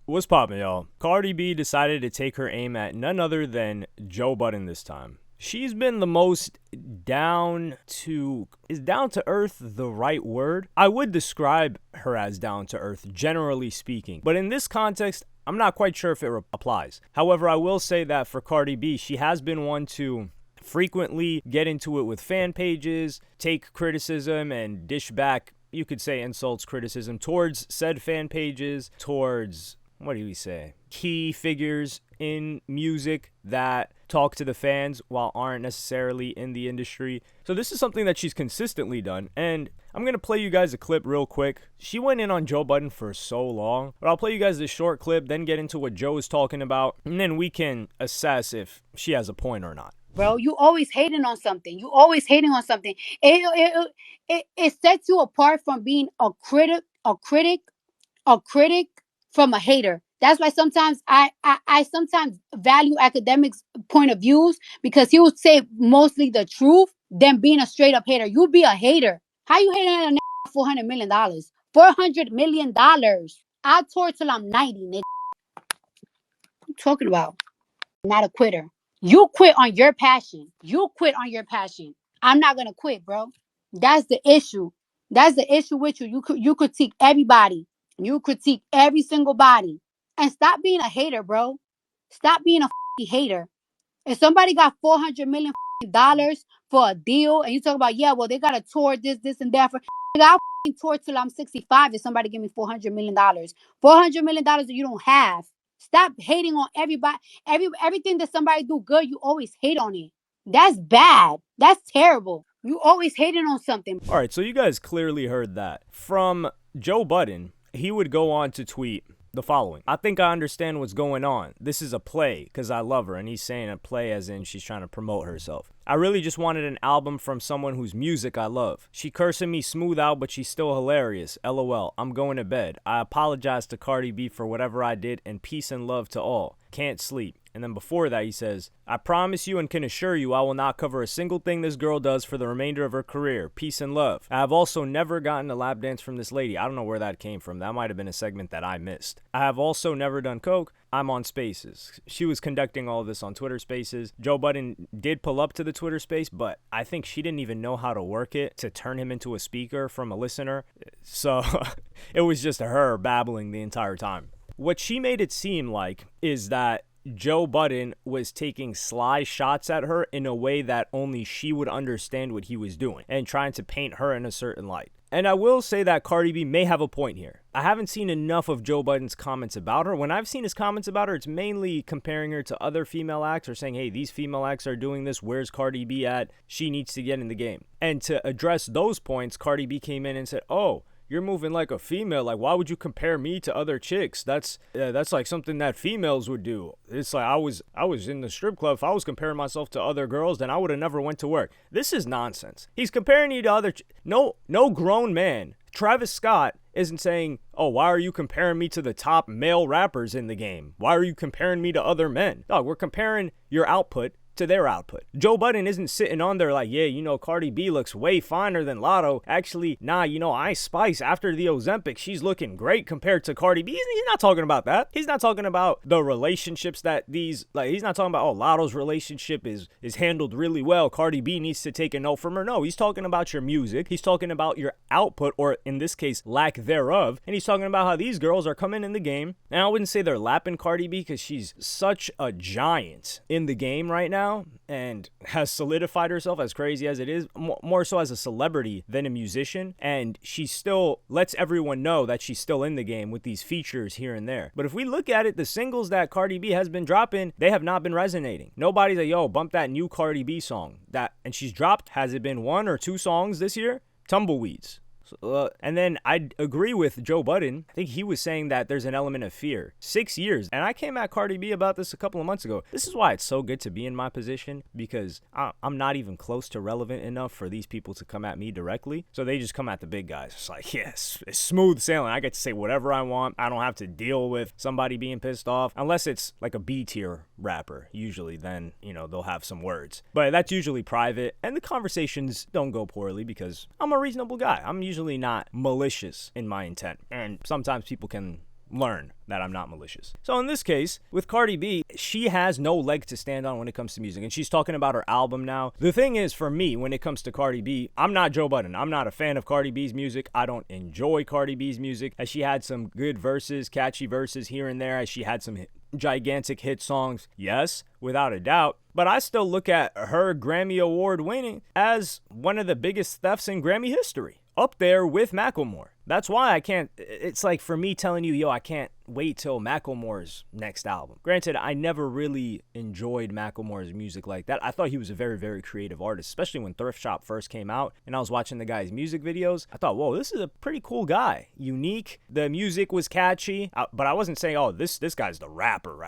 What's poppin', y'all? Cardi B decided to take her aim at none other than Joe Budden this time. She's been the most is down to earth the right word? I would describe her as down to earth, generally speaking. But in this context, I'm not quite sure if it applies. However, I will say that for Cardi B, she has been one to frequently get into it with fan pages, take criticism, and dish back, you could say, insults, criticism towards said fan pages, towards, what do we say, key figures in music that talk to the fans while aren't necessarily in the industry. So this is something that she's consistently done, and I'm going to play you guys a clip real quick. She went in on Joe Budden for so long, but I'll play you guys this short clip, then get into what Joe is talking about, and then we can assess if she has a point or not. Bro, you always hating on something. You always hating on something. It sets you apart from being a critic from a hater. That's why sometimes I sometimes value academics' point of views, because he would say mostly the truth than being a straight up hater. You be a hater. How you hating at a $400 million? $400 million. I tour till I'm 90, nigga. What you talking about? Not a quitter. You quit on your passion. You quit on your passion. I'm not gonna quit, bro. That's the issue. That's the issue with you. You critique everybody. You critique every single body. And stop being a hater, bro. Stop being a hater. If somebody got $400 million for a deal, and you talk about, yeah, well, they got to tour this, and that for, I'll tour till I'm 65 if somebody give me $400 million. $400 that you don't have. Stop hating on everybody. Everything that somebody do good, you always hate on it. That's bad. That's terrible. You always hating on something. All right, so you guys clearly heard that. From Joe Budden, he would go on to tweet the following: I think I understand what's going on. This is a play because I love her. And he's saying a play as in she's trying to promote herself. I really just wanted an album from someone whose music I love. She cursing me smooth out, but she's still hilarious. LOL. I'm going to bed. I apologize to Cardi B for whatever I did, and peace and love to all. Can't sleep. And then before that, he says, I promise you and can assure you I will not cover a single thing this girl does for the remainder of her career. Peace and love. I have also never gotten a lap dance from this lady. I don't know where that came from. That might have been a segment that I missed. I have also never done coke. I'm on Spaces. She was conducting all of this on Twitter Spaces. Joe Budden did pull up to the Twitter Space, but I think she didn't even know how to work it to turn him into a speaker from a listener. So it was just her babbling the entire time. What she made it seem like is that Joe Budden was taking sly shots at her in a way that only she would understand what he was doing and trying to paint her in a certain light. And I will say that Cardi B may have a point here. I haven't seen enough of Joe Budden's comments about her. When I've seen his comments about her, it's mainly comparing her to other female acts or saying, hey, these female acts are doing this. Where's Cardi B at? She needs to get in the game. And to address those points, Cardi B came in and said, oh, you're moving like a female. Like, why would you compare me to other chicks? That's like something that females would do. It's like I was in the strip club. If I was comparing myself to other girls, then I would have never went to work. This is nonsense. He's comparing you to other. No grown man. Travis Scott isn't saying, oh, why are you comparing me to the top male rappers in the game? Why are you comparing me to other men? Dog, we're comparing your output to their output. Joe Budden isn't sitting on there like, yeah, Cardi B looks way finer than Lotto. Actually, nah, Ice Spice, after the Ozempic, she's looking great compared to Cardi B. He's not talking about that. He's not talking about the relationships that he's not talking about, oh, Lotto's relationship is handled really well. Cardi B needs to take a note from her. No, he's talking about your music. He's talking about your output, or in this case, lack thereof. And he's talking about how these girls are coming in the game. And I wouldn't say they're lapping Cardi B because she's such a giant in the game right now, and has solidified herself, as crazy as it is, more so as a celebrity than a musician. And she still lets everyone know that she's still in the game with these features here and there. But if we look at it, the singles that Cardi B has been dropping, they have not been resonating. Nobody's like, yo, bump that new Cardi B song. And she's dropped, has it been 1 or 2 songs this year? Tumbleweeds. And then I agree with Joe Budden. I think he was saying that there's an element of fear. 6 years. And I came at Cardi B about this a couple of months ago. This is why it's so good to be in my position, because I'm not even close to relevant enough for these people to come at me directly. So they just come at the big guys. It's like, yes, it's smooth sailing. I get to say whatever I want. I don't have to deal with somebody being pissed off. Unless it's like a B tier rapper. Usually then, they'll have some words. But that's usually private. And the conversations don't go poorly because I'm a reasonable guy. I'm usually not malicious in my intent. And sometimes people can learn that I'm not malicious. So in this case, with Cardi B, she has no leg to stand on when it comes to music. And she's talking about her album now. The thing is, for me, when it comes to Cardi B, I'm not Joe Budden. I'm not a fan of Cardi B's music. I don't enjoy Cardi B's music. As she had some good verses, catchy verses here and there, as she had some gigantic hit songs, yes, without a doubt. But I still look at her Grammy Award winning as one of the biggest thefts in Grammy history, up there with Macklemore. That's why I can't, it's like for me telling you, yo, I can't wait till Macklemore's next album. Granted, I never really enjoyed Macklemore's music like that. I thought he was a very, very creative artist, especially when Thrift Shop first came out and I was watching the guy's music videos. I thought, whoa, this is a pretty cool guy. Unique. The music was catchy, but I wasn't saying, oh, this guy's the rapper.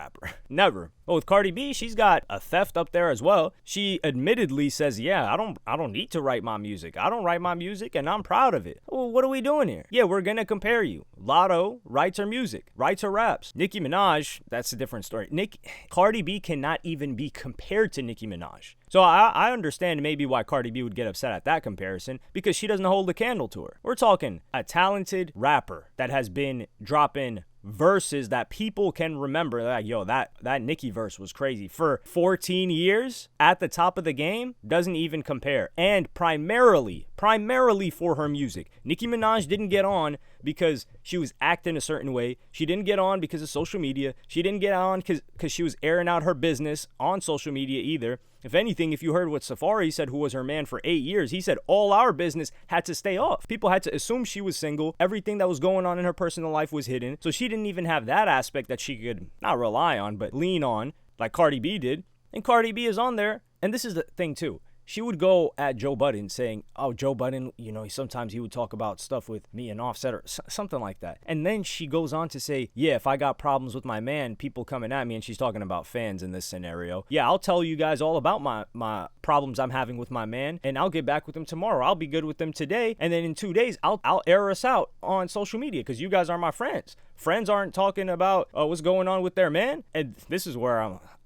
Never. But with Cardi B, she's got a theft up there as well. She admittedly says, yeah, I don't need to write my music. I don't write my music and I'm proud of it. Well, what are we doing here? Yeah, we're gonna compare you. Lotto writes her music, writes her raps. Nicki Minaj, that's a different story. Cardi B cannot even be compared to Nicki Minaj. So I understand maybe why Cardi B would get upset at that comparison, because she doesn't hold a candle to her. We're talking a talented rapper that has been dropping verses that people can remember, like, yo, that Nicki verse was crazy, for 14 years at the top of the game, doesn't even compare. And primarily for her music. Nicki Minaj didn't get on because she was acting a certain way. She didn't get on because of social media. She didn't get on because she was airing out her business on social media either. If anything, if you heard what Safari said, who was her man for 8 years, he said all our business had to stay off. People had to assume she was single. Everything that was going on in her personal life was hidden. So she didn't even have that aspect that she could not rely on, but lean on, like Cardi B did. And Cardi B is on there. And this is the thing too. She would go at Joe Budden saying, oh, Joe Budden, you know, sometimes he would talk about stuff with me and Offset or something like that. And then she goes on to say, yeah, if I got problems with my man, people coming at me, and she's talking about fans in this scenario. Yeah, I'll tell you guys all about my problems I'm having with my man, and I'll get back with him tomorrow. I'll be good with them today. And then in 2 days, I'll air us out on social media because you guys are my friends. Friends aren't talking about what's going on with their man. And this is where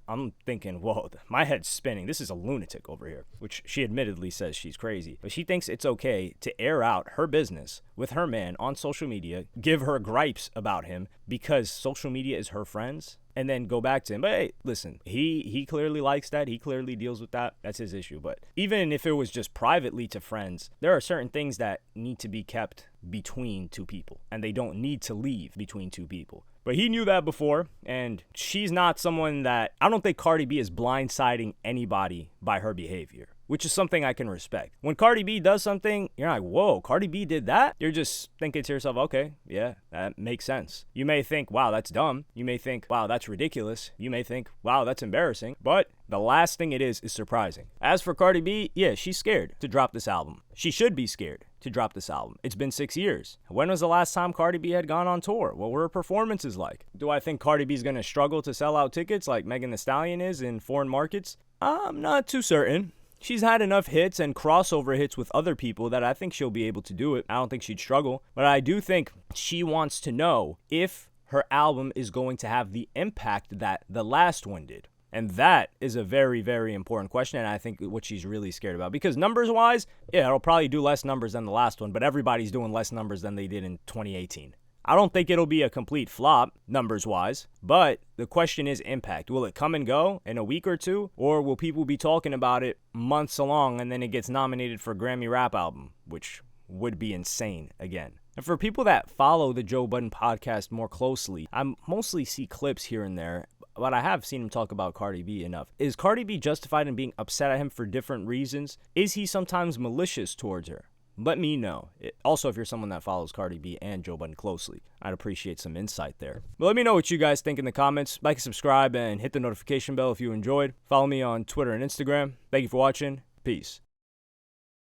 I'm thinking, whoa, my head's spinning. This is a lunatic over here, which she admittedly says she's crazy. But she thinks it's okay to air out her business with her man on social media, give her gripes about him because social media is her friends, and then go back to him. But hey, listen, he clearly likes that. He clearly deals with that. That's his issue. But even if it was just privately to friends, there are certain things that need to be kept between two people, and they don't need to leave between two people. But he knew that before, and she's not someone that, I don't think Cardi B is blindsiding anybody by her behavior, which is something I can respect. When Cardi B does something, you're like, whoa, Cardi B did that? You're just thinking to yourself, okay, yeah, that makes sense. You may think, wow, that's dumb. You may think, wow, that's ridiculous. You may think, wow, that's embarrassing. But the last thing it is surprising. As for Cardi B, yeah, she's scared to drop this album. She should be scared to drop this album. It's been 6 years. When was the last time Cardi B had gone on tour? What were her performances like? Do I think Cardi B's gonna struggle to sell out tickets like Megan Thee Stallion is in foreign markets? I'm not too certain. She's had enough hits and crossover hits with other people that I think she'll be able to do it. I don't think she'd struggle, but I do think she wants to know if her album is going to have the impact that the last one did. And that is a very, very important question, and I think what she's really scared about. Because numbers-wise, yeah, it'll probably do less numbers than the last one, but everybody's doing less numbers than they did in 2018. I don't think it'll be a complete flop, numbers-wise, but the question is impact. Will it come and go in a week or two, or will people be talking about it months along and then it gets nominated for Grammy Rap Album, which would be insane again. And for people that follow the Joe Budden podcast more closely, I mostly see clips here and there, but I have seen him talk about Cardi B enough. Is Cardi B justified in being upset at him for different reasons? Is he sometimes malicious towards her? Let me know. Also, if you're someone that follows Cardi B and Joe Budden closely, I'd appreciate some insight there. But let me know what you guys think in the comments. Like and subscribe and hit the notification bell if you enjoyed. Follow me on Twitter and Instagram. Thank you for watching. Peace.